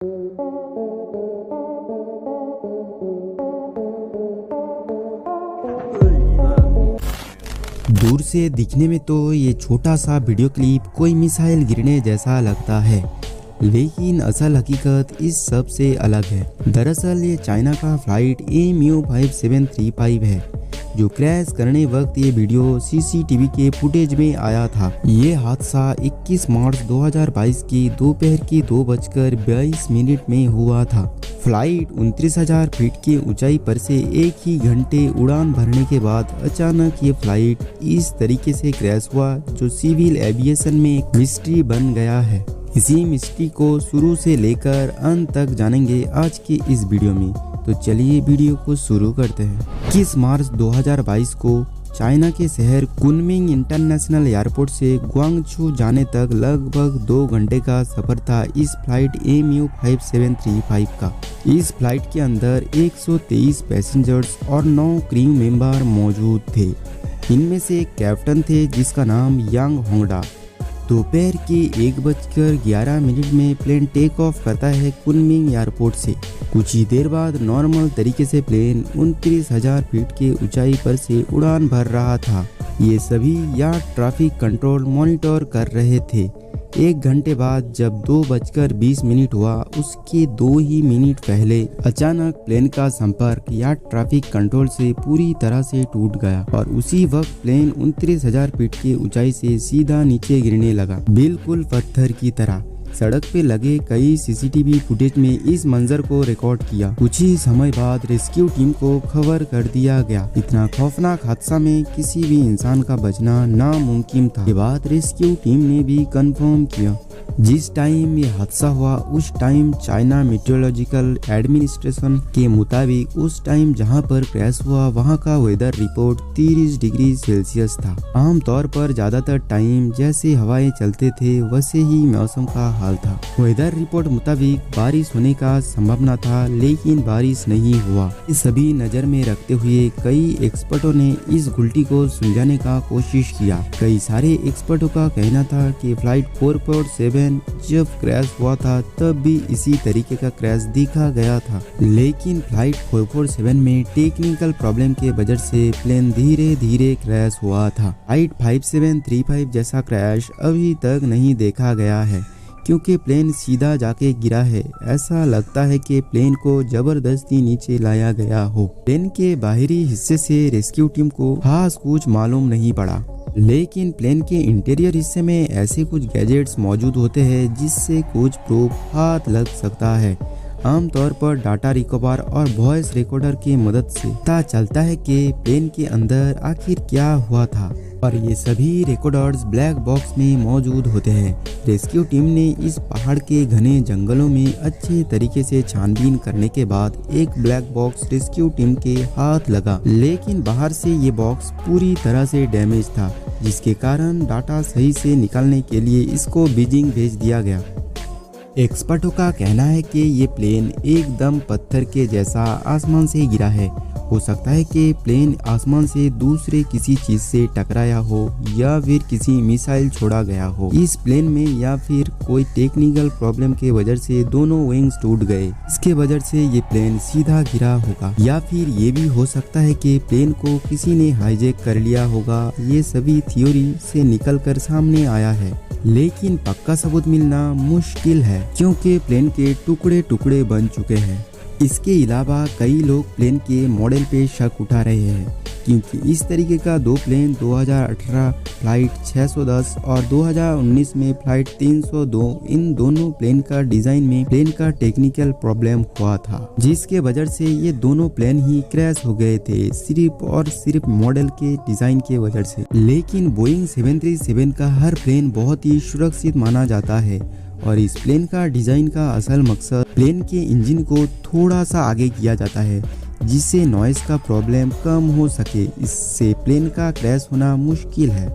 दूर से दिखने में तो ये छोटा सा वीडियो क्लिप कोई मिसाइल गिरने जैसा लगता है, लेकिन असल हकीकत इस सब से अलग है। दरअसल ये चाइना का फ्लाइट MU5735 है, जो क्रैश करने वक्त ये वीडियो CCTV के फुटेज में आया था। ये हादसा 21 मार्च 2022 की दोपहर की 2:22 में हुआ था। फ्लाइट 29,000 फीट की ऊंचाई पर से एक ही घंटे उड़ान भरने के बाद अचानक ये फ्लाइट इस तरीके से क्रैश हुआ, जो सिविल एविएशन में एक मिस्ट्री बन गया है। इसी मिस्ट्री को शुरू से लेकर अंत तक जानेंगे आज के इस वीडियो में। तो चलिए वीडियो को शुरू करते हैं। 21 मार्च 2022 को चाइना के शहर कुनमिंग इंटरनेशनल एयरपोर्ट से ग्वांगझू जाने तक लगभग 2 घंटे का सफर था इस फ्लाइट MU5735 का। इस फ्लाइट के अंदर 123 पैसेंजर्स और 9 क्रू मेंबर मौजूद थे। इनमें से एक कैप्टन थे जिसका नाम यांग होंगडा। दोपहर के 1:11 में प्लेन टेक ऑफ करता है कुनमिंग एयरपोर्ट से। कुछ ही देर बाद नॉर्मल तरीके से प्लेन 29,000 फीट के ऊंचाई पर से उड़ान भर रहा था। ये सभी यार्ड ट्रैफिक कंट्रोल मॉनिटर कर रहे थे। 1 घंटे बाद जब 2:20 हुआ, उसके 2 ही मिनट पहले अचानक प्लेन का संपर्क यार्ड ट्रैफिक कंट्रोल से पूरी तरह से टूट गया और उसी वक्त प्लेन 29,000 फीट की ऊंचाई से सीधा नीचे गिरने लगा, बिल्कुल पत्थर की तरह। सड़क पे लगे कई CCTV फुटेज में इस मंजर को रिकॉर्ड किया। कुछ ही समय बाद रेस्क्यू टीम को खबर कर दिया गया। इतना खौफनाक हादसा में किसी भी इंसान का बचना नामुमकिन था। ये बात रेस्क्यू टीम ने भी कंफर्म किया। जिस टाइम ये हादसा हुआ उस टाइम चाइना मेट्रोलॉजिकल एडमिनिस्ट्रेशन के मुताबिक उस टाइम जहां पर क्रैश हुआ वहां का वेदर रिपोर्ट 30 डिग्री सेल्सियस था। आमतौर पर ज्यादातर टाइम जैसे हवाएं चलते थे वैसे ही मौसम का हाल था। वेदर रिपोर्ट मुताबिक बारिश होने का संभावना था, लेकिन बारिश नहीं हुआ। ये सभी नजर में रखते हुए कई एक्सपर्टों ने इस उल्टी को सुलझाने का कोशिश किया। कई सारे एक्सपर्टों का कहना था कि फ्लाइट 447 जब क्रैश हुआ था तब भी इसी तरीके का क्रैश दिखा गया था, लेकिन फ्लाइट 447 में टेक्निकल प्रॉब्लम के वजह से प्लेन धीरे धीरे क्रैश हुआ था। फ्लाइट 5735 जैसा क्रैश अभी तक नहीं देखा गया है, क्योंकि प्लेन सीधा जाके गिरा है। ऐसा लगता है कि प्लेन को जबरदस्ती नीचे लाया गया हो। प्लेन के बाहरी हिस्से से रेस्क्यू टीम को खास कुछ मालूम नहीं पड़ा, लेकिन प्लेन के इंटीरियर हिस्से में ऐसे कुछ गैजेट्स मौजूद होते हैं जिससे कुछ प्रूफ हाथ लग सकता है। आमतौर पर डाटा रिकवर और वॉइस रिकॉर्डर की मदद से पता चलता है कि प्लेन के अंदर आखिर क्या हुआ था, और ये सभी रिकॉर्डर्स ब्लैक बॉक्स में मौजूद होते हैं। रेस्क्यू टीम ने इस पहाड़ के घने जंगलों में अच्छे तरीके से छानबीन करने के बाद एक ब्लैक बॉक्स रेस्क्यू टीम के हाथ लगा, लेकिन बाहर से ये बॉक्स पूरी तरह से डैमेज था, जिसके कारण डाटा सही से निकालने के लिए इसको बीजिंग भेज दिया गया। एक्सपर्टों का कहना है कि ये प्लेन एकदम पत्थर के जैसा आसमान से गिरा है। हो सकता है कि प्लेन आसमान से दूसरे किसी चीज से टकराया हो या फिर किसी मिसाइल छोड़ा गया हो इस प्लेन में, या फिर कोई टेक्निकल प्रॉब्लम के वजह से दोनों विंग्स टूट गए, इसके वजह से ये प्लेन सीधा गिरा होगा। या फिर ये भी हो सकता है कि प्लेन को किसी ने हाईजैक कर लिया होगा। ये सभी थ्योरी से निकल कर सामने आया है, लेकिन पक्का सबूत मिलना मुश्किल है, क्योंकि प्लेन के टुकड़े टुकड़े बन चुके हैं। इसके अलावा कई लोग प्लेन के मॉडल पे शक उठा रहे हैं, क्योंकि इस तरीके का 2 प्लेन 2018 फ्लाइट 610 और 2019 में फ्लाइट 302, इन दोनों प्लेन का डिजाइन में प्लेन का टेक्निकल प्रॉब्लम हुआ था, जिसके वजह से ये दोनों प्लेन ही क्रैश हो गए थे, सिर्फ और सिर्फ मॉडल के डिजाइन के वजह से। लेकिन बोइंग 737 का हर प्लेन बहुत ही सुरक्षित माना जाता है, और इस प्लेन का डिजाइन का असल मकसद प्लेन के इंजन को थोड़ा सा आगे किया जाता है, जिससे नॉइस का प्रॉब्लम कम हो सके। इससे प्लेन का क्रैश होना मुश्किल है।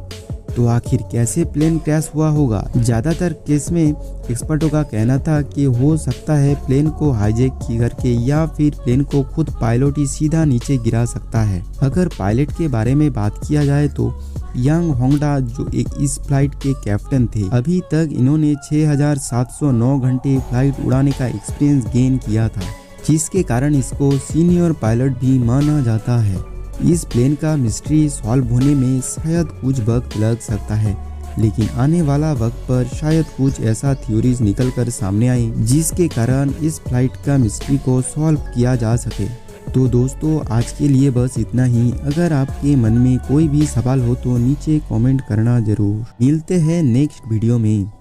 तो आखिर कैसे प्लेन क्रैश हुआ होगा? ज्यादातर केस में एक्सपर्टों का कहना था कि हो सकता है प्लेन को हाईजैक करके या फिर प्लेन को खुद पायलट ही सीधा नीचे गिरा सकता है। अगर पायलट के बारे में बात किया जाए तो यांग होंगडा जो एक इस फ्लाइट के कैप्टन थे, अभी तक इन्होंने 6709 घंटे फ्लाइट उड़ाने का एक्सपीरियंस गेन किया था, जिसके कारण इसको सीनियर पायलट भी माना जाता है। इस प्लेन का मिस्ट्री सॉल्व होने में शायद कुछ वक्त लग सकता है, लेकिन आने वाला वक्त पर शायद कुछ ऐसा थ्योरीज निकल कर सामने आए जिसके कारण इस फ्लाइट का मिस्ट्री को सॉल्व किया जा सके। तो दोस्तों आज के लिए बस इतना ही। अगर आपके मन में कोई भी सवाल हो तो नीचे कमेंट करना जरूर। मिलते हैं नेक्स्ट वीडियो में।